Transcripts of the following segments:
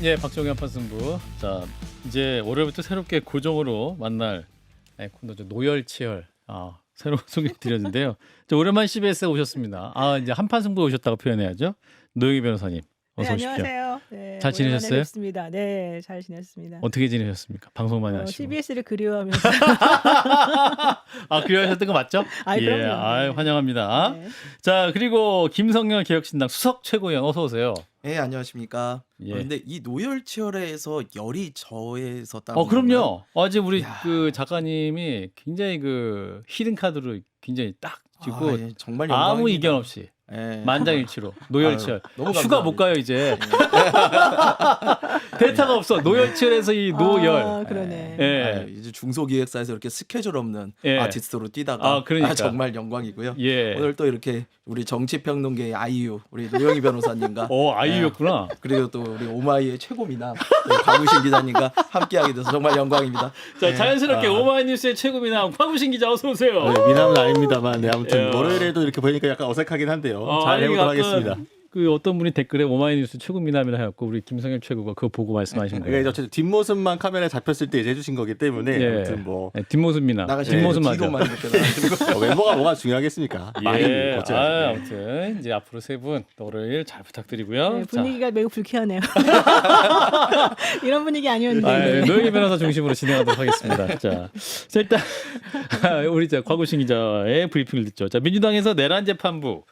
예, 박정희 판승부. 자, 이제 월요일부터 새롭게 고정으로 만날 코너죠. 노열치열. 새로 소개드렸는데요. 오랜만 CBS에 오셨습니다. 이제 한판승부 오셨다고 표현해야죠. 노영희 변호사님, 네, 어서 오십시오. 안녕하세요. 네, 잘 지내셨어요? 오랜만에 뵙습니다. 네, 잘 지냈습니다. 어떻게 지내셨습니까? 방송만 하시고. CBS를 그리워하면서. 그리하셨던 거 맞죠? 아이, 예, 그럼요. 환영합니다. 네. 자, 그리고 김성열 개혁신당 수석 최고위원 어서 오세요. 네, 안녕하십니까. 예. 근데 이 노열치열에서 열이 저에서 따는 그럼요. 어제 우리 이야. 그 작가님이 굉장히 그 히든 카드로 굉장히 딱 짚고 예, 정말 아무 영광입니다. 이견 없이 예. 만장일치로 노열치열. 아유, 너무 휴가 못 가요 이제. 대타가 없어. 노열치열에서 이 노열. 그러네. 예. 이제 중소기획사에서 이렇게 스케줄 없는 예. 아티스트로 뛰다가 그러니까. 정말 영광이고요. 예. 오늘 또 이렇게 우리 정치평론계의 아이유 우리 노영희 변호사님과 아이유였구나. 그리고 또 우리 오마이의 최고 미남 박우신 기자님과 함께하게 돼서 정말 영광입니다. 자, 예. 자연스럽게 오마이뉴스의 최고 미남 황우신 기자 어서 오세요. 네, 미남은 아닙니다만 아무튼 예. 월요일에도 이렇게 보니까 약간 어색하긴 한데요. 잘 아니, 해보도록 아까 하겠습니다. 그 어떤 분이 댓글에 오마이뉴스 최고 미남이라 해갖고 우리 김성현 최고가 그거 보고 말씀하신 이게 거예요. 어쨌든 뒷모습만 카메라에 잡혔을 때 이제 해주신 거기 때문에 예. 아무튼 뭐 네, 뒷모습 미남. 나가시는 뒷모습 맞아. 뒤로만 이렇게 나가시고 외모가 뭐가 중요하겠습니까? 많이 예, 거쳐야죠. 아무튼 이제 앞으로 세 분 월요일 잘 부탁드리고요. 네, 분위기가 매우 불쾌하네요. 이런 분위기 자, 아니었는데. 네. 노영희 변호사 중심으로 진행하도록 하겠습니다. 자, 일단 우리 곽우신 기자의 브리핑을 듣죠. 자, 민주당에서 내란 재판부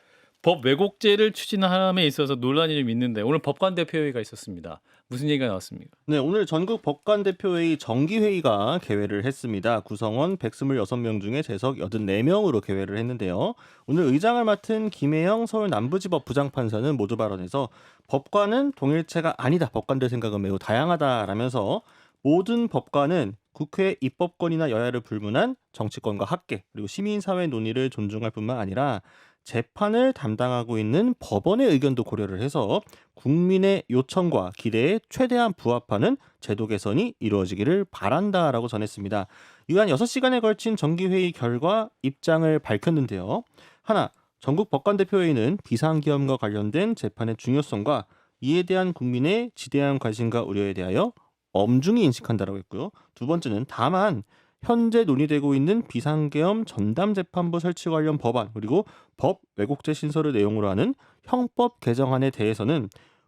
법 왜곡죄를 추진함에 있어서 논란이 좀 있는데 오늘 법관 대표회의가 있었습니다. 무슨 얘기가 나왔습니까? 네, 오늘 전국 법관대표회의 정기회의가 개회를 했습니다. 구성원 126명 중에 재석 84명으로 개회를 했는데요. 오늘 의장을 맡은 김혜영 서울 남부지법 부장판사는 모두 발언에서 법관은 동일체가 아니다. 법관들 생각은 매우 다양하다라면서 모든 법관은 국회 입법권이나 여야를 불문한 정치권과 학계 그리고 시민사회 논의를 존중할 뿐만 아니라 재판을 담당하고 있는 법원의 의견도 고려를 해서 국민의 요청과 기대에 최대한 부합하는 제도 개선이 이루어지기를 바란다라고 전했습니다. 이한 6시간에 걸친 정기회의 결과 입장을 밝혔는데요. 하나, 전국 법관대표회의는 비상기업과 관련된 재판의 중요성과 이에 대한 국민의 지대한 관심과 우려에 대하여 엄중히 인식한다라고 했고요. 두 번째는 다만 현재 논의되고 있는 비상계엄 전담재판부 설치 관련 법안 그리고 법 왜곡죄 신설을 내용으로 하는 형법 개정안에 대해서는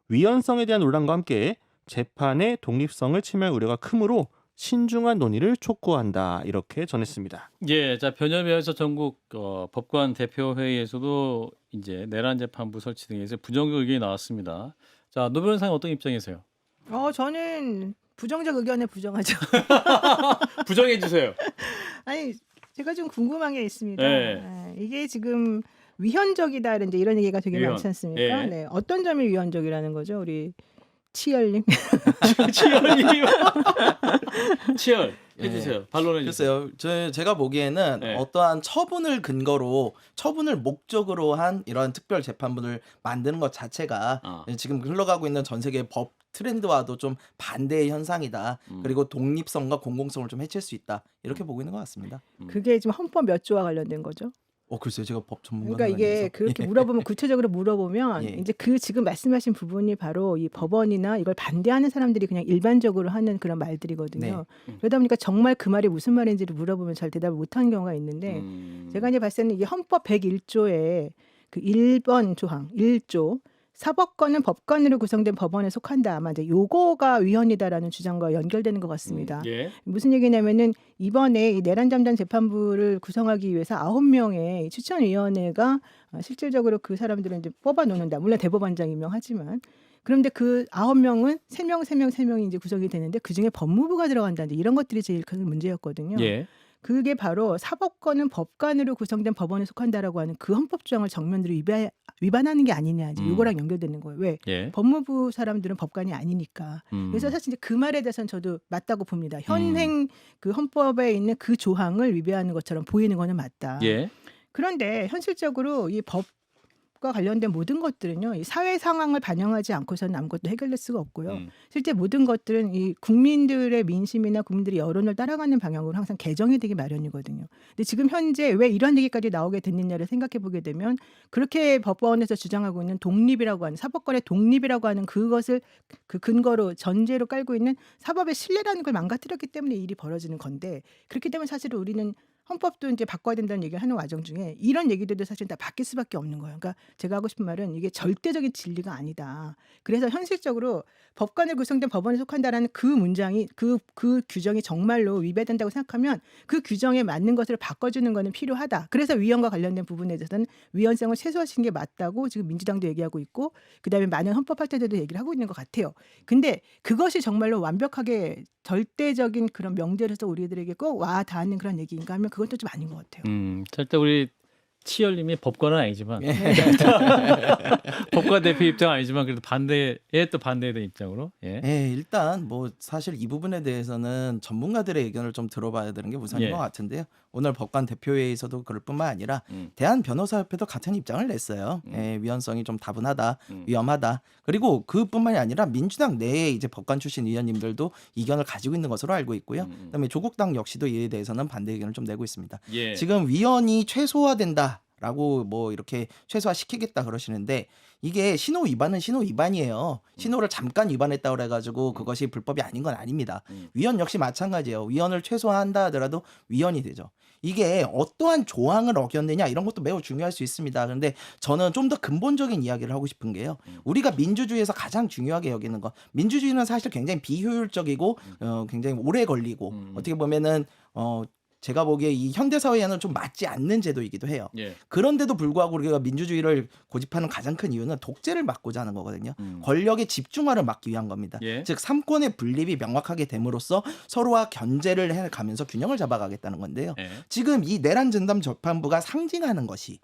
위헌성에 대한 논란과 함께 재판의 독립성을 침해할 우려가 크므로 신중한 논의를 촉구한다 이렇게 전했습니다. 예, 자 변협위에서 전국 법관 대표회의에서도 이제 내란 재판부 설치 등에서 부정적 의견이 나왔습니다. 자, 노 변호사님 어떤 입장이세요? 저는 부정적 의견에 부정하죠. 부정해 주세요. 아니, 제가 좀 궁금한 게 있습니다. 네. 이게 지금 위헌적이다 이제 이런 얘기가 되게 위헌. 많지 않습니까? 예. 네, 어떤 점이 위헌적이라는 거죠, 우리 치열님? 치열님. 치열 해주세요. 반론해 주세요. 글쎄요. 제가 보기에는 네. 어떠한 처분을 근거로 처분을 목적으로 한 이러한 특별 재판부를 만드는 것 자체가 지금 흘러가고 있는 전 세계 법 트렌드와도 좀 반대의 현상이다. 그리고 독립성과 공공성을 좀 해칠 수 있다. 이렇게 보고 있는 것 같습니다. 그게 지금 헌법 몇 조와 관련된 거죠? 글쎄요. 제가 법 전문가는 그러니까 이게 아니라서. 그렇게 물어보면 구체적으로 물어보면 예. 이제 그 지금 말씀하신 부분이 바로 이 법원이나 이걸 반대하는 사람들이 그냥 일반적으로 하는 그런 말들이거든요. 그러다 보니까 정말 그 말이 무슨 말인지를 물어보면 잘 대답을 못하는 경우가 있는데 제가 이제 봤을 때는 이게 헌법 101조에 그 1번 조항 1조 사법권은 법관으로 구성된 법원에 속한다. 아마 이제 요거가 위헌이다라는 주장과 연결되는 것 같습니다. 예. 무슨 얘기냐면은 이번에 이 내란 잠단 재판부를 구성하기 위해서 9명의 추천위원회가 실질적으로 그 사람들은 이제 뽑아 놓는다. 물론 대법원장 임명하지만. 그런데 그 9명은 3명이 이제 구성이 되는데 그중에 법무부가 들어간다는데 이런 것들이 제일 큰 문제였거든요. 예. 그게 바로 사법권은 법관으로 구성된 법원에 속한다라고 하는 그 헌법 조항을 정면으로 위반하는 게 아니냐. 이제 이거랑 연결되는 거예요. 왜? 예. 법무부 사람들은 법관이 아니니까. 그래서 사실 이제 그 말에 대해서는 저도 맞다고 봅니다. 현행 그 헌법에 있는 그 조항을 위배하는 것처럼 보이는 거는 맞다. 예. 그런데 현실적으로 이 헌법과 관련된 모든 것들은요, 이 사회 상황을 반영하지 않고서는 아무것도 해결될 수가 없고요. 실제 모든 것들은 이 국민들의 민심이나 국민들의 여론을 따라가는 방향으로 항상 개정이 되기 마련이거든요. 근데 지금 현재 왜 이런 얘기까지 나오게 됐느냐를 생각해 보게 되면 그렇게 법원에서 주장하고 있는 독립이라고 하는 사법권의 독립이라고 하는 그것을 그 근거로 전제로 깔고 있는 사법의 신뢰라는 걸 망가뜨렸기 때문에 이 일이 벌어지는 건데 그렇기 때문에 사실은 우리는 헌법도 이제 바꿔야 된다는 얘기를 하는 와중 중에 이런 얘기들도 사실 다 바뀔 수밖에 없는 거예요. 그러니까 제가 하고 싶은 말은 이게 절대적인 진리가 아니다. 그래서 현실적으로 법관을 구성된 법원에 속한다라는 그 문장이 그 규정이 정말로 위배된다고 생각하면 그 규정에 맞는 것을 바꿔주는 거는 필요하다. 그래서 위헌과 관련된 부분에 대해서는 위헌성을 최소화시키는 게 맞다고 지금 민주당도 얘기하고 있고 그다음에 많은 헌법학자들도 얘기를 하고 있는 것 같아요. 근데 그것이 정말로 완벽하게 절대적인 그런 명제로서 우리들에게 꼭 와 닿는 그런 얘기인가 하면 그건 또 좀 아닌 것 같아요. 일단 우리 치열님이 법관은 아니지만 법관 대표 입장 아니지만 그래도 반대에 또 반대에 대한 입장으로 일단 뭐 사실 이 부분에 대해서는 전문가들의 의견을 좀 들어봐야 되는 게 우선인 예. 것 같은데요. 오늘 법관 대표회의에서도 그럴 뿐만 아니라 대한변호사협회도 같은 입장을 냈어요. 위헌성이 좀 다분하다, 위험하다. 그리고 그뿐만이 아니라 민주당 내에 이제 법관 출신 의원님들도 이견을 가지고 있는 것으로 알고 있고요. 그다음에 조국당 역시도 이에 대해서는 반대 의견을 좀 내고 있습니다. 예. 지금 위헌이 최소화된다라고 뭐 이렇게 최소화시키겠다 그러시는데 이게 신호 위반은 신호 위반이에요. 신호를 잠깐 위반했다 그래가지고 그것이 불법이 아닌 건 아닙니다. 위헌 역시 마찬가지예요. 위헌을 최소화한다 하더라도 위헌이 되죠. 이게 어떠한 조항을 어겼느냐 이런 것도 매우 중요할 수 있습니다. 그런데 저는 좀 더 근본적인 이야기를 하고 싶은 게요. 우리가 민주주의에서 가장 중요하게 여기는 것. 민주주의는 사실 굉장히 비효율적이고 굉장히 오래 걸리고 어떻게 보면은 제가 보기에 이 현대 사회에는 좀 맞지 않는 제도이기도 해요. 예. 그런데도 불구하고 우리가 민주주의를 고집하는 가장 큰 이유는 독재를 막고자 하는 거거든요. 권력의 집중화를 막기 위한 겁니다. 예. 즉 삼권의 분립이 명확하게 됨으로써 서로와 견제를 해가면서 균형을 잡아가겠다는 건데요. 예. 지금 이 내란 전담 재판부가 상징하는 것이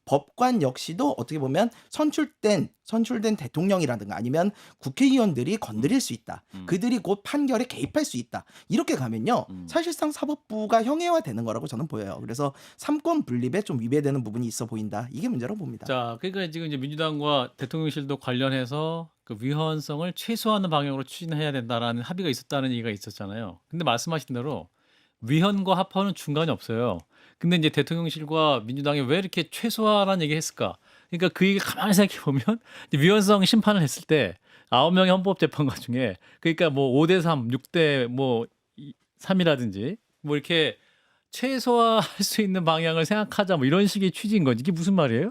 법관 역시도 어떻게 보면 선출된 대통령이라든가 아니면 국회의원들이 건드릴 수 있다. 그들이 곧 판결에 개입할 수 있다. 이렇게 가면요. 사실상 사법부가 형해화되는 거라고 저는 보여요. 그래서 삼권 분립에 좀 위배되는 부분이 있어 보인다. 이게 문제라고 봅니다. 자, 그러니까 지금 이제 민주당과 대통령실도 관련해서 그 위헌성을 최소화하는 방향으로 추진해야 된다라는 합의가 있었다는 얘기가 있었잖아요. 근데 말씀하신 대로 위헌과 합헌은 중간이 없어요. 근데 이제 대통령실과 민주당이 왜 이렇게 최소화라는 얘기를 했을까? 그러니까 그 얘기 가만히 생각해 보면 위헌성 심판을 했을 때 9명의 헌법재판관 중에 그러니까 뭐 5대 3, 6대 뭐 3이라든지 뭐 이렇게 최소화할 수 있는 방향을 생각하자 뭐 이런 식의 취지인 거지. 이게 무슨 말이에요?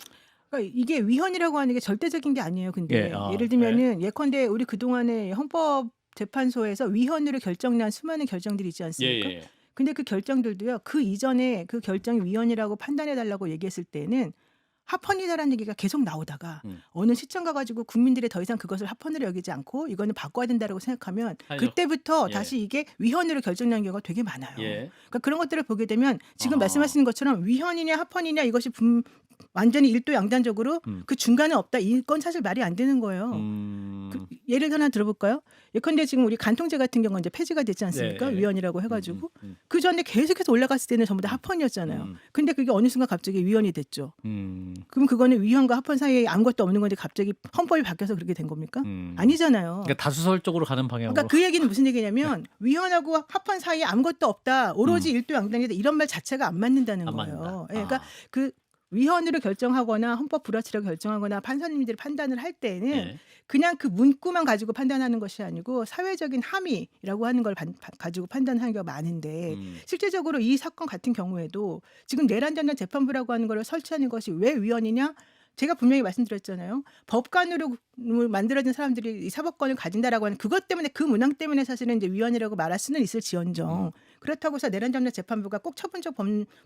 그러니까 이게 위헌이라고 하는 게 절대적인 게 아니에요. 근데 예, 예를 들면은 예컨대 우리 그동안에 헌법재판소에서 위헌으로 결정난 수많은 결정들이 있지 않습니까? 근데 그 결정들도요. 그 이전에 그 결정이 위헌이라고 판단해달라고 얘기했을 때는 합헌이다라는 얘기가 계속 나오다가 어느 시점 가가지고 국민들이 더 이상 그것을 합헌으로 여기지 않고 이거는 바꿔야 된다라고 생각하면 아니죠. 그때부터 예. 다시 이게 위헌으로 결정난 경우가 되게 많아요. 예. 그러니까 그런 것들을 보게 되면 지금 말씀하시는 것처럼 위헌이냐 합헌이냐 이것이 완전히 일도양단적으로 그 중간에 없다. 이건 사실 말이 안 되는 거예요. 예를 하나 들어볼까요? 예컨대 지금 우리 간통죄 같은 경우는 이제 폐지가 됐지 않습니까? 예. 위헌이라고 해가지고 그 전에 계속해서 올라갔을 때는 전부 다 합헌이었잖아요. 근데 그게 어느 순간 갑자기 위헌이 됐죠. 그럼 그거는 위헌과 합헌 사이에 아무것도 없는 건데 갑자기 헌법이 바뀌어서 그렇게 된 겁니까? 아니잖아요. 그러니까 다수설적으로 가는 방향으로. 그러니까 그 얘기는 무슨 얘기냐면 위헌하고 합헌 사이에 아무것도 없다. 오로지 일도양단이다. 이런 말 자체가 안 맞는다는 안 거예요. 맞는다. 예, 그러니까 그 위헌으로 결정하거나 헌법 불합치라고 결정하거나 판사님들이 판단을 할 때는 예. 그냥 그 문구만 가지고 판단하는 것이 아니고 사회적인 함의라고 하는 걸 가지고 판단하는 경우가 많은데 실제적으로 이 사건 같은 경우에도 지금 내란 전담 재판부라고 하는 걸 설치하는 것이 왜 위헌이냐? 제가 분명히 말씀드렸잖아요. 법관으로 만들어진 사람들이 이 사법권을 가진다라고 하는 그것 때문에 그 문항 때문에 사실은 이제 위헌이라고 말할 수는 있을지언정 그렇다고 해서 내란 전담 재판부가 꼭 처분적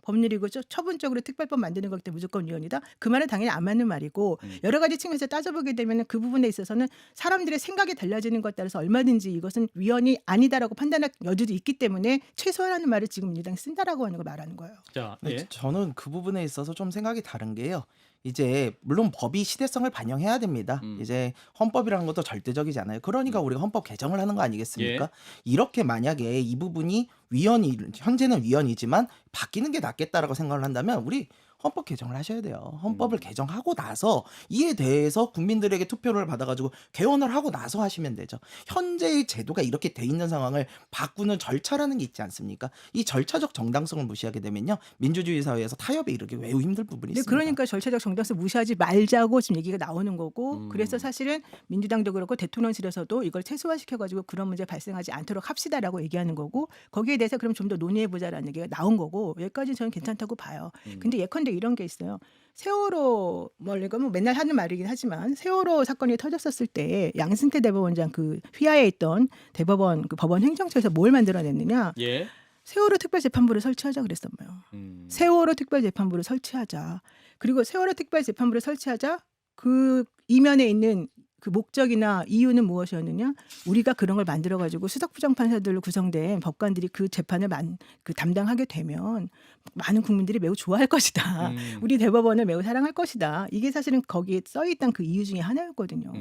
법률이고 처분적으로 특별법 만드는 것 때문에 무조건 위헌이다. 그 말은 당연히 안 맞는 말이고 여러 가지 측면에서 따져보게 되면 그 부분에 있어서는 사람들의 생각이 달라지는 것에 따라서 얼마든지 이것은 위헌이 아니다라고 판단할 여지도 있기 때문에 최소화라는 말을 지금 민주당이 쓴다라고 하는 걸 말하는 거예요. 자, 네, 예. 저는 그 부분에 있어서 좀 생각이 다른 게요. 이제 물론 법이 시대성을 반영해야 됩니다. 이제 헌법이라는 것도 절대적이지 않아요. 그러니까 우리가 헌법 개정을 하는 거 아니겠습니까? 이렇게 만약에 이 부분이 현재는 위헌이지만 바뀌는 게 낫겠다라고 생각을 한다면 우리 헌법 개정을 하셔야 돼요. 헌법을 개정하고 나서 이에 대해서 국민들에게 투표를 받아가지고 개헌을 하고 나서 하시면 되죠. 현재의 제도가 이렇게 돼 있는 상황을 바꾸는 절차라는 게 있지 않습니까? 이 절차적 정당성을 무시하게 되면요, 민주주의 사회에서 타협에 이르기 매우 힘들 부분이 근데 있습니다. 그러니까 절차적 정당성 무시하지 말자고 지금 얘기가 나오는 거고 그래서 사실은 민주당도 그렇고 대통령실에서도 이걸 최소화시켜가지고 그런 문제 발생하지 않도록 합시다라고 얘기하는 거고 거기에 대해서 그럼 좀 더 논의해보자라는 얘기가 나온 거고 여기까지는 저는 괜찮다고 봐요. 근데 예컨대 이런 게 있어요. 세월호 이거 뭐 맨날 하는 말이긴 하지만 세월호 사건이 터졌었을 때 양승태 대법원장 그 휘하에 있던 대법원 그 법원 행정처에서 뭘 만들어냈느냐? 예. 세월호 특별재판부를 설치하자 그랬었어요. 세월호 특별재판부를 설치하자. 그리고 세월호 특별재판부를 설치하자. 그 이면에 있는 그 목적이나 이유는 무엇이었느냐? 우리가 그런 걸 만들어 가지고 수석부장판사들로 구성된 법관들이 그 재판을 담당하게 되면 많은 국민들이 매우 좋아할 것이다. 우리 대법원을 매우 사랑할 것이다. 이게 사실은 거기에 써 있던 그 이유 중에 하나였거든요.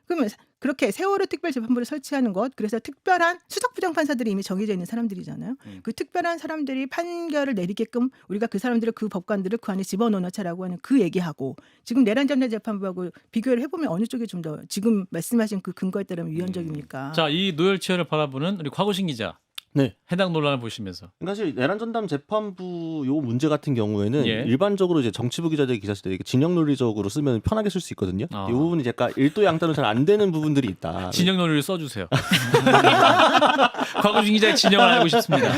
그러면 그렇게 세월호 특별재판부를 설치하는 것, 그래서 특별한 수석부장판사들이 이미 정해져 있는 사람들이잖아요. 그 특별한 사람들이 판결을 내리게끔 우리가 그 사람들을 그 법관들을 그 안에 집어넣자라고 하는 그 얘기하고 지금 내란전자재판부하고 비교를 해보면 어느 쪽이 좀 더 지금 말씀하신 그 근거에 따르면 유연적입니까? 자, 이 노열치열을 바라보는 우리 곽우신 기자. 네. 해당 논란을 보시면서. 사실 내란전담 재판부 요 문제 같은 경우에는 예. 일반적으로 이제 정치부 기자들 기사 쓸 때 진영 논리적으로 쓰면 편하게 쓸 수 있거든요. 이 부분이 약간 일도 양단으로 잘 안 되는 부분들이 있다. 진영 논리를 써주세요. 곽우신 기자의 진영을 알고 싶습니다.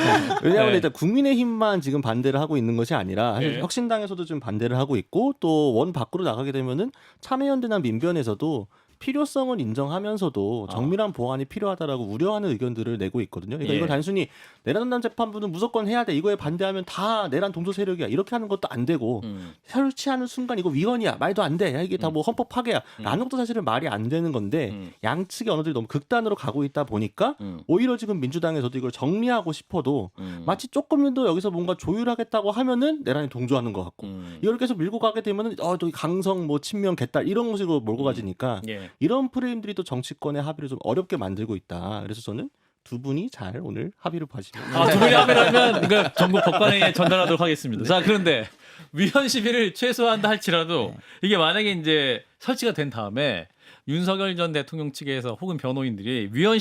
왜냐하면 네. 일단 국민의힘만 지금 반대를 하고 있는 것이 아니라 사실 네. 혁신당에서도 좀 반대를 하고 있고 또 원 밖으로 나가게 되면은 참여연대나 민변에서도 필요성은 인정하면서도 정밀한 보완이 필요하다라고 우려하는 의견들을 내고 있거든요. 그러니까 예. 이건 단순히 내란전담 재판부는 무조건 해야 돼. 이거에 반대하면 다 내란 동조 세력이야. 이렇게 하는 것도 안 되고 설치하는 순간 이거 위헌이야. 말도 안 돼. 야, 이게 다 뭐 헌법 파괴야. 라는 것도 사실은 말이 안 되는 건데 양측의 언어들이 너무 극단으로 가고 있다 보니까 오히려 지금 민주당에서도 이걸 정리하고 싶어도 마치 조금이라도 여기서 뭔가 조율하겠다고 하면은 내란에 동조하는 것 같고 이걸 계속 밀고 가게 되면은 저기 강성 뭐 친명 개딸 이런 것으로 몰고 가지니까 예. 이런 프레임들이 또 정치권의 합의를 좀 어렵게 만들고 있다. 그래서 저는 두 분이 잘 오늘 합의를 보시면 두 분이 합의라면 그러니까 전국 법관회의에 전달하도록 하겠습니다. 자, 그런데 위헌 시비를 최소화한다 할지라도 이게 만약에 이제 설치가 된 다음에 윤석열 전 대통령 측에서 혹은 변호인들이 위헌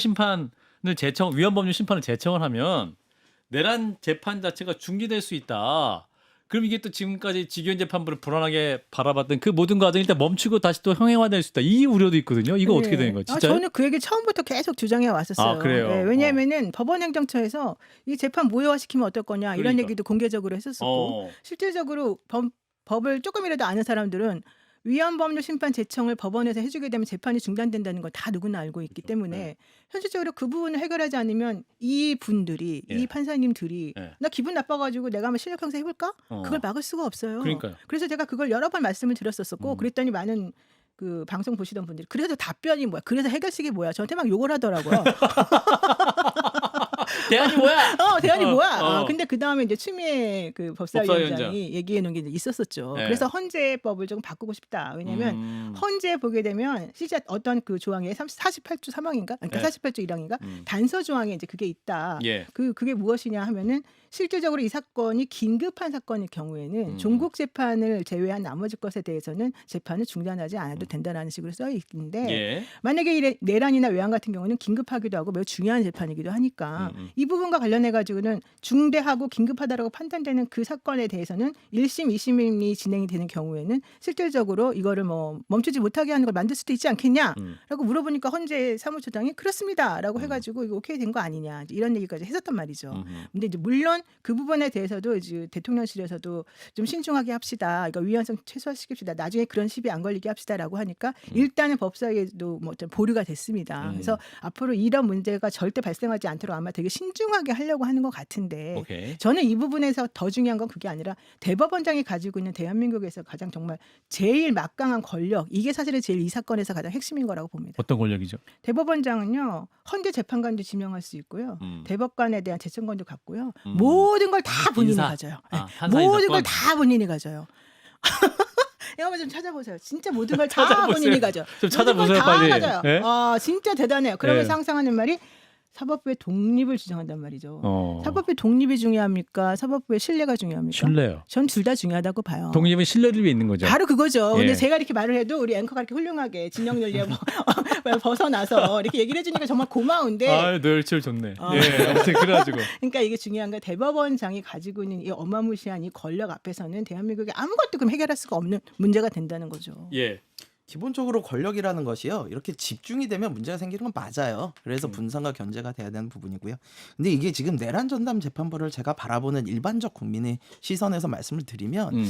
법률 심판을 제청을 하면 내란 재판 자체가 중지될 수 있다. 그럼 이게 또 지금까지 직위원 재판부를 불안하게 바라봤던 그 모든 과정이 일단 멈추고 다시 또 형해화될 수 있다. 이 우려도 있거든요. 이거 어떻게 되는 거예요? 진짜? 저는 그 얘기 처음부터 계속 주장해 왔었어요. 그래요? 네, 왜냐하면은 법원 행정처에서 이 재판 무효화시키면 어떨 거냐 이런 그러니까. 얘기도 공개적으로 했었었고 실질적으로 법을 조금이라도 아는 사람들은 위헌 법률 심판 제청을 법원에서 해주게 되면 재판이 중단된다는 걸 다 누구나 알고 있기 때문에 현실적으로 그 부분을 해결하지 않으면 이 분들이 예. 이 판사님들이 예. 나 기분 나빠가지고 내가 한번 실력 형사 해볼까? 그걸 막을 수가 없어요. 그러니까요. 그래서 제가 그걸 여러 번 말씀을 드렸었고 그랬더니 많은 그 방송 보시던 분들이 그래서 답변이 뭐야? 그래서 해결식이 뭐야? 저한테 막 욕을 하더라고요. 대안이 뭐야? 대안이 뭐야? 근데 그 다음에 이제 추미애 그 법사위원장. 법사위원장이 얘기해 놓은 게 이제 있었었죠. 네. 그래서 헌재법을 좀 바꾸고 싶다. 왜냐하면 헌재 보게 되면 실제 어떤 그 조항에 48조 3항인가? 그러니까 네. 48조 1항인가? 단서 조항에 이제 그게 있다. 예. 그게 무엇이냐 하면은 실질적으로 이 사건이 긴급한 사건일 경우에는 종국 재판을 제외한 나머지 것에 대해서는 재판을 중단하지 않아도 된다라는 식으로 써 있는데 예. 만약에 이 내란이나 외환 같은 경우는 긴급하기도 하고 매우 중요한 재판이기도 하니까 이 부분과 관련해 가지고는 중대하고 긴급하다라고 판단되는 그 사건에 대해서는 1심, 2심이 진행이 되는 경우에는 실질적으로 이거를 뭐 멈추지 못하게 하는 걸 만들 수도 있지 않겠냐라고 물어보니까 헌재 사무처장이 그렇습니다라고 해가지고 이거 오케이 된 거 아니냐 이런 얘기까지 했었단 말이죠. 근데 이제 물론 그 부분에 대해서도 이제 대통령실에서도 좀 신중하게 합시다. 이거 위헌성 최소화시킵시다. 나중에 그런 시비 안 걸리게 합시다라고 하니까 일단은 법사위에도 뭐 좀 보류가 됐습니다. 그래서 앞으로 이런 문제가 절대 발생하지 않도록 아마 되게 신중하게 하려고 하는 것 같은데 오케이. 저는 이 부분에서 더 중요한 건 그게 아니라 대법원장이 가지고 있는 대한민국에서 가장 정말 제일 막강한 권력 이게 사실은 제일 이 사건에서 가장 핵심인 거라고 봅니다. 어떤 권력이죠? 대법원장은요 헌재 재판관도 지명할 수 있고요. 대법관에 대한 재청권도 갖고요. 모든 걸 다 본인이 인사. 가져요. 판사 모든 인사권. 걸 다 본인이 가져요. 이거 한번 좀 찾아보세요. 진짜 모든 걸 다 본인이 가져. 좀 찾아보세요, 모든 걸 다 빨리. 가져요. 예? 진짜 대단해요. 그러면서 예. 항상 하는 말이 사법부의 독립을 주장한단 말이죠. 어. 사법부의 독립이 중요합니까? 사법부의 신뢰가 중요합니까? 신뢰요. 전 둘 다 중요하다고 봐요. 독립은 신뢰를 위해 있는 거죠. 바로 그거죠. 예. 근데 제가 이렇게 말을 해도 우리 앵커가 이렇게 훌륭하게 진영 논리에 벗어나서 이렇게 얘기를 해주니까 정말 고마운데. 아, 널칠 좋네. 어. 예, 아무튼 그래가지고. 그러니까 이게 중요한 건 대법원장이 가지고 있는 이 어마무시한 이 권력 앞에서는 대한민국이 아무것도 그럼 해결할 수가 없는 문제가 된다는 거죠. 예. 기본적으로 권력이라는 것이요. 이렇게 집중이 되면 문제가 생기는 건 맞아요. 그래서 분산과 견제가 돼야 되는 부분이고요. 근데 이게 지금 내란 전담 재판부를 제가 바라보는 일반적 국민의 시선에서 말씀을 드리면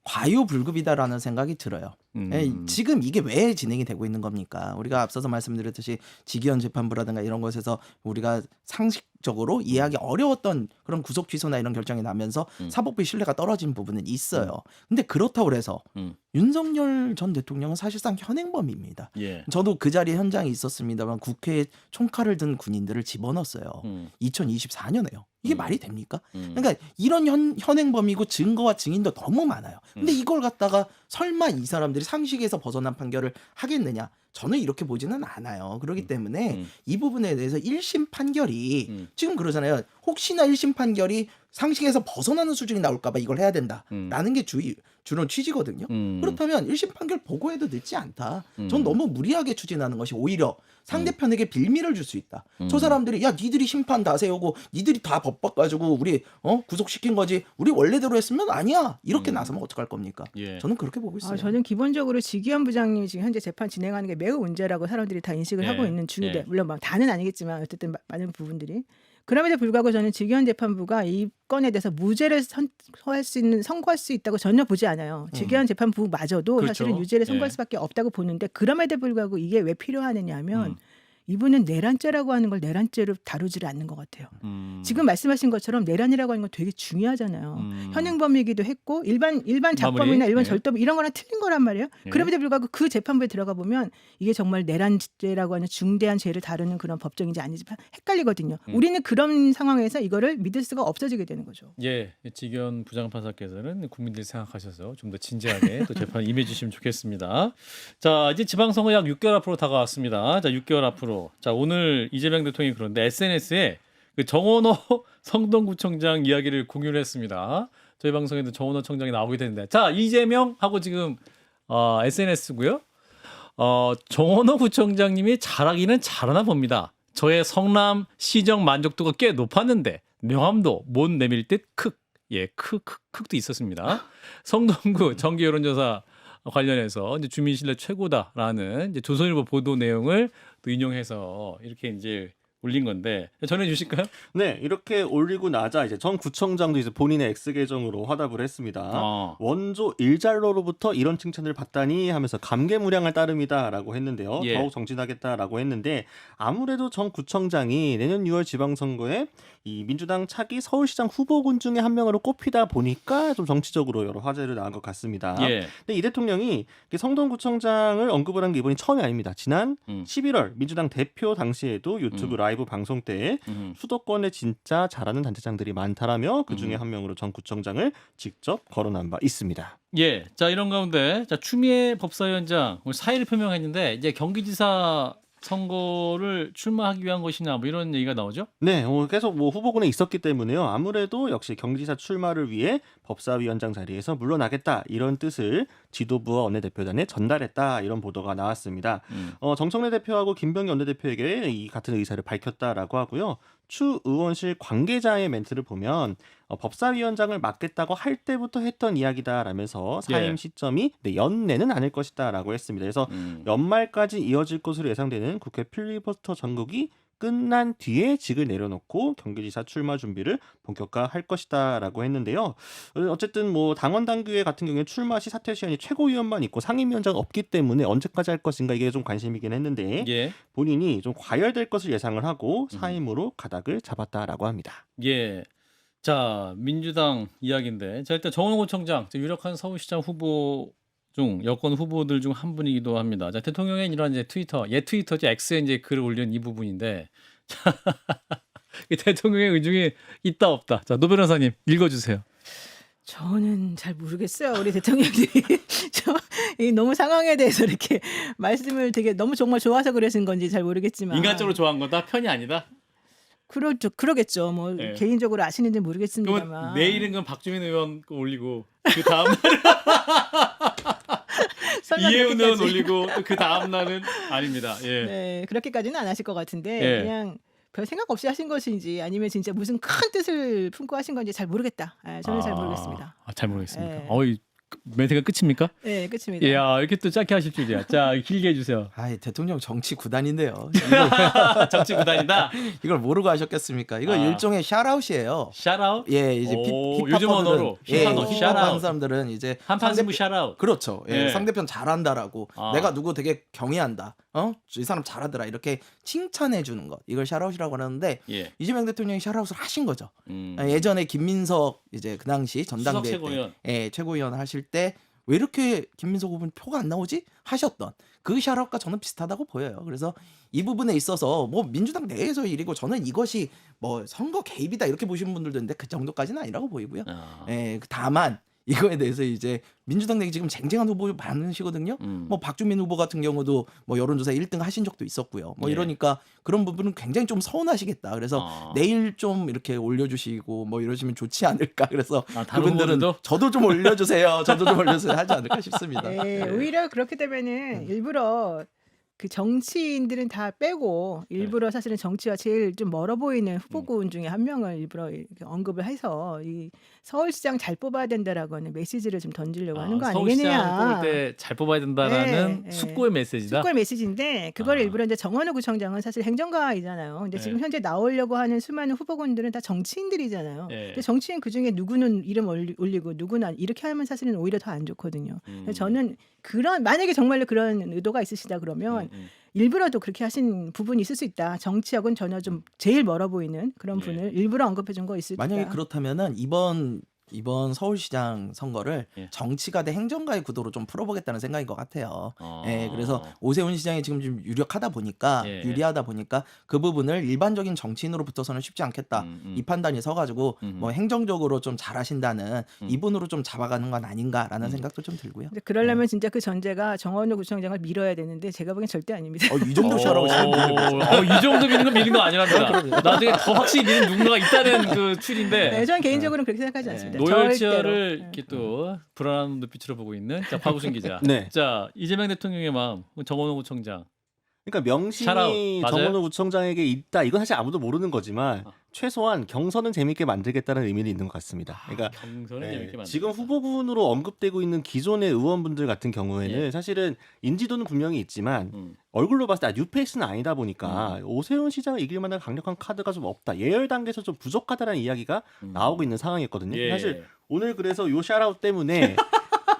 과유불급이다라는 생각이 들어요. 지금 이게 왜 진행이 되고 있는 겁니까? 우리가 앞서서 말씀드렸듯이 직위원 재판부라든가 이런 것에서 우리가 상식적으로 이해하기 어려웠던 그런 구속 취소나 이런 결정이 나면서 사법부의 신뢰가 떨어진 부분은 있어요. 근데 그렇다고 해서 윤석열 전 대통령은 사실상 현행범입니다. 예. 저도 그 자리에 현장에 있었습니다만 국회에 총칼을 든 군인들을 집어넣었어요. 2024년에요. 이게 말이 됩니까? 그러니까 이런 현행범이고 증거와 증인도 너무 많아요. 근데 이걸 갖다가 설마 이 사람들이 상식에서 벗어난 판결을 하겠느냐? 저는 이렇게 보지는 않아요. 그렇기 때문에 이 부분에 대해서 1심 판결이 지금 그러잖아요. 혹시나 1심 판결이 상식에서 벗어나는 수준이 나올까 봐 이걸 해야 된다라는 게 주로 취지거든요. 그렇다면 1심 판결 보고해도 늦지 않다. 전 너무 무리하게 추진하는 것이 오히려 상대편에게 빌미를 줄 수 있다. 저 사람들이 야 니들이 심판 다 세우고 니들이 다 법 바꿔가지고 우리 구속시킨 거지. 우리 원래대로 했으면 아니야. 이렇게 나서면 어떡할 겁니까? 예. 저는 그렇게 보고 있어요. 저는 기본적으로 직위원 부장님이 지금 현재 재판 진행하는 게 매우 문제라고 사람들이 다 인식을 예. 하고 있는 중인데 예. 물론 막 다는 아니겠지만 어쨌든 많은 부분들이 그럼에도 불구하고 저는 직위원 재판부가 이 건에 대해서 무죄를 선고할 수 있다고 전혀 보지 않아요. 직위원 재판부마저도 그렇죠. 사실은 유죄를 선고할 예. 수밖에 없다고 보는데 그럼에도 불구하고 이게 왜 필요하느냐 하면 이분은 내란죄라고 하는 걸 내란죄로 다루지를 않는 것 같아요. 지금 말씀하신 것처럼 내란이라고 하는 건 되게 중요하잖아요. 현행범이기도 했고 일반 잡범이나 마무리? 일반 예. 절도범 이런 거랑 틀린 거란 말이에요. 예. 그럼에도 불구하고 그 재판부에 들어가 보면 이게 정말 내란죄라고 하는 중대한 죄를 다루는 그런 법정인지 아닌지 헷갈리거든요. 우리는 그런 상황에서 이거를 믿을 수가 없어지게 되는 거죠. 예, 직위원 부장판사께서는 국민들 생각하셔서 좀 더 진지하게 또 재판에 임해주시면 좋겠습니다. 자, 이제 지방선거 약 6개월 앞으로 다가왔습니다. 자, 6개월 앞으로. 자, 오늘 이재명 대통령이 그런데 SNS에 그 정원호 성동구청장 이야기를 공유를 했습니다. 저희 방송에도 정원호 청장이 나오게 됐는데, 자, 이재명 하고 지금 SNS고요. 정원호 구청장님이 잘하기는 잘하나 봅니다. 저의 성남 시정 만족도가 꽤 높았는데 명함도 못 내밀 듯 크도 있었습니다. 성동구 정기 여론조사 관련해서 이제 주민 신뢰 최고다라는 이제 조선일보 보도 내용을 또 인용해서 이렇게 이제 올린 건데 전해 주실까요? 네, 이렇게 올리고 나자 이제 전 구청장도 이제 본인의 X 계정으로 화답을 했습니다. 원조 일잘로로부터 이런 칭찬을 받다니 하면서 감개무량할 따름이다라고 했는데요. 예. 더욱 정진하겠다라고 했는데 아무래도 전 구청장이 내년 6월 지방선거에 이 민주당 차기 서울시장 후보군 중에 한 명으로 꼽히다 보니까 좀 정치적으로 여러 화제를 낳은 것 같습니다. 예. 근데 이 대통령이 성동구청장을 언급을 한 게 이번이 처음이 아닙니다. 지난 11월 민주당 대표 당시에도 유튜브 라이브 방송 때 수도권에 진짜 잘하는 단체장들이 많다라며 그 중에 한 명으로 전 구청장을 직접 거론한 바 있습니다. 예. 자, 이런 가운데 자, 추미애 법사위원장 오늘 사의를 표명했는데 이제 경기지사 선거를 출마하기 위한 것이냐 뭐 이런 얘기가 나오죠? 네, 계속 후보군에 있었기 때문에요. 아무래도 역시 경기지사 출마를 위해 법사위원장 자리에서 물러나겠다 이런 뜻을 지도부와 원내대표단에 전달했다 이런 보도가 나왔습니다. 정청래 대표하고 김병기 원내대표에게 이 같은 의사를 밝혔다라고 하고요. 추 의원실 관계자의 멘트를 보면 법사위원장을 맡겠다고 할 때부터 했던 이야기다라면서 사임 예. 시점이 연내는 아닐 것이다라고 했습니다. 그래서 연말까지 이어질 것으로 예상되는 국회 필리버스터 전국이 끝난 뒤에 직을 내려놓고 경기지사 출마 준비를 본격화할 것이다라고 했는데요. 어쨌든 당원 당규회 같은 경우에 출마 시 사퇴 시한이 최고위원만 있고 상임위원장 없기 때문에 언제까지 할 것인가 이게 좀 관심이긴 했는데 예. 본인이 좀 과열될 것을 예상을 하고 사임으로 가닥을 잡았다라고 합니다. 예. 자, 민주당 이야기인데 자, 일단 정원호 구청장 유력한 서울시장 후보 중 여권 후보들 중 한 분이기도 합니다. 자, 대통령의 이런 이제 트위터죠. X에 이제 글을 올린 이 부분인데 자, 대통령의 의중이 있다 없다. 자, 노 변호사님 읽어주세요. 저는 잘 모르겠어요. 우리 대통령들이 너무 상황에 대해서 이렇게 말씀을 되게 너무 정말 좋아서 그러신 건지 잘 모르겠지만 인간적으로 좋아한 거다 편이 아니다. 그렇죠. 그러겠죠. 뭐 네. 개인적으로 아시는지 그러면 모르겠습니다만. 내일은 그럼 박주민 의원 거 올리고 그 다음 날 설마 이해운 의원 그렇게까지. 올리고 또 그 다음 날은 아닙니다. 예. 네, 그렇게까지는 안 하실 것 같은데 예. 그냥 별 생각 없이 하신 것인지 아니면 진짜 무슨 큰 뜻을 품고 하신 건지 잘 모르겠다. 저는 잘 모르겠습니다. 잘 모르겠습니까? 예. 어이 멘트가 끝입니까? 네, 끝입니다. 이야 이렇게 또 짧게 하실 줄이야. 자 길게 해주세요. 아이 대통령 정치 구단인데요. 정치 구단이다. 이걸 모르고 하셨겠습니까? 이거 아. 일종의 샤라웃이에요. 샤라웃. 예, 이제 오, 힙합 요즘 언어로 힙합, 힙합하는 샤라웃. 사람들은 이제 한판 승부 샤라웃. 그렇죠. 예, 예. 상대편 잘한다라고 아. 내가 누구 되게 경애한다. 이 사람 잘하더라. 이렇게 칭찬해 주는 것. 이걸 샤라웃이라고 하는데 예. 이재명 대통령이 샤라웃을 하신 거죠. 음. 예전에 김민석 이제 그 당시 전당대회 수석 최고위원. 때 최고위원 하실 때 왜 이렇게 김민석 후보는 표가 안 나오지? 하셨던 그 샤라웃과 저는 비슷하다고 보여요. 그래서 이 부분에 있어서 뭐 민주당 내에서 일이고 저는 이것이 뭐 선거 개입이다 이렇게 보시는 분들도 있는데 그 정도까지는 아니라고 보이고요. 아. 다만 이거에 대해서 이제 민주당 내에 지금 쟁쟁한 후보 많으시거든요. 뭐 박주민 후보 같은 경우도 뭐 여론조사 1등 하신 적도 있었고요. 뭐 예. 이러니까 그런 부분은 굉장히 좀 서운하시겠다. 그래서 내일 좀 이렇게 올려주시고 뭐 이러시면 좋지 않을까. 그래서 다른 그분들은 후보들도? 저도 좀 올려주세요. 저도 좀 올려주세요 하지 않을까 싶습니다. 네, 오히려 그렇게 되면은 일부러 그 정치인들은 다 빼고 일부러 사실은 정치와 제일 좀 멀어 보이는 후보군 중에 한 명을 일부러 이렇게 언급을 해서 이 서울시장 잘 뽑아야 된다라고 하는 메시지를 좀 던지려고 하는 거 서울시장 아니겠느냐. 뽑을 때 잘 뽑아야 된다라는 네, 숙고의 메시지다. 숙골 메시지인데 그걸 일부러 이제 정원호 구청장은 사실 행정가이잖아요. 근데 지금 네. 현재 나오려고 하는 수많은 후보군들은 다 정치인들이잖아요. 네. 근데 정치인 그 중에 누구는 이름 올리고 누구는 이렇게 하면 사실은 오히려 더 안 좋거든요. 그래서 저는 그런 만약에 정말로 그런 의도가 있으시다 그러면 일부러도 그렇게 하신 부분이 있을 수 있다. 정치하고는 전혀 좀 제일 멀어 보이는 그런 예. 분을 일부러 언급해 준 거 있을 만약에 거다. 그렇다면은 이번 서울시장 선거를 예. 정치가 대 행정가의 구도로 좀 풀어보겠다는 생각인 것 같아요. 아. 그래서 오세훈 시장이 지금 좀 유력하다 보니까 예. 유리하다 보니까 그 부분을 일반적인 정치인으로부터서는 쉽지 않겠다. 이 판단이 서가지고 뭐 행정적으로 좀 잘하신다는 이분으로 좀 잡아가는 건 아닌가라는 생각도 좀 들고요. 근데 그러려면 진짜 그 전제가 정원호 구청장을 밀어야 되는데 제가 보기엔 절대 아닙니다. 이 정도 샤라고 이 정도 미는 건 미는 거 아니랍니다. 나중에 더 확실히 미는 누군가가 있다는 그 추리인데 네, 저는 개인적으로는 그렇게 생각하지 않습니다. 노열지어를 절대로. 이렇게 또 불안한 눈빛으로 보고 있는 자 박우신 기자. 네. 자 이재명 대통령의 마음 정원호 구청장. 그러니까 명신이 샤라웃, 맞아요? 정원호 구청장에게 있다. 이건 사실 아무도 모르는 거지만 최소한 경선은 재밌게 만들겠다는 의미는 있는 것 같습니다. 그러니까 경선은 네, 재밌게 만들. 지금 후보군으로 언급되고 있는 기존의 의원분들 같은 경우에는 사실은 인지도는 분명히 있지만 얼굴로 봤을 때 뉴페이스는 아니다 보니까 오세훈 시장을 이길 만한 강력한 카드가 좀 없다. 예열 단계에서 좀 부족하다는 이야기가 나오고 있는 상황이었거든요. 예. 사실 오늘 그래서 요 샤라웃 때문에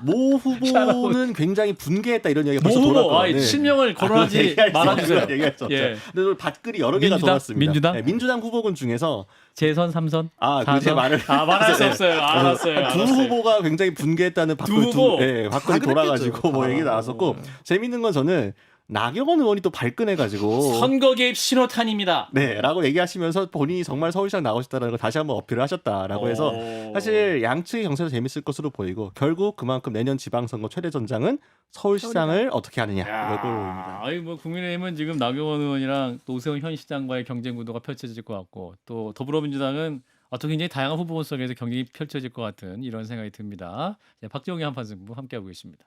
모 후보는 굉장히 분개했다 이런 얘기가 벌써 모 후보, 돌았거든요. 실명을 거론하지 말아주세요. 얘기할 수 없죠. 예. 근데 오늘 밭글이 여러 개가 민주당? 돌았습니다. 민주당? 네, 민주당 후보군 중에서 재선 3선. 그제 말을 말할 수 없어요. 알았어요. 두 후보가 굉장히 분개했다는 두 후보? 밭글이 다 돌아가지고 그랬겠죠. 뭐 얘기 나왔었고 재밌는 건 저는 나경원 의원이 또 발끈해가지고 선거 개입 신호탄입니다. 라고 얘기하시면서 본인이 정말 서울시장 나오셨다는 걸 다시 한번 어필을 하셨다라고 해서 사실 양측의 경선도 재밌을 것으로 보이고 결국 그만큼 내년 지방선거 최대 전장은 서울시장을 어떻게 하느냐 이거입니다. 아이 뭐 국민의힘은 지금 나경원 의원이랑 또 오세훈 현 시장과의 경쟁 구도가 펼쳐질 것 같고 또 더불어민주당은 또 굉장히 다양한 후보 속에서 경쟁이 펼쳐질 것 같은 이런 생각이 듭니다. 박정희 한판 승부 함께하고 있습니다.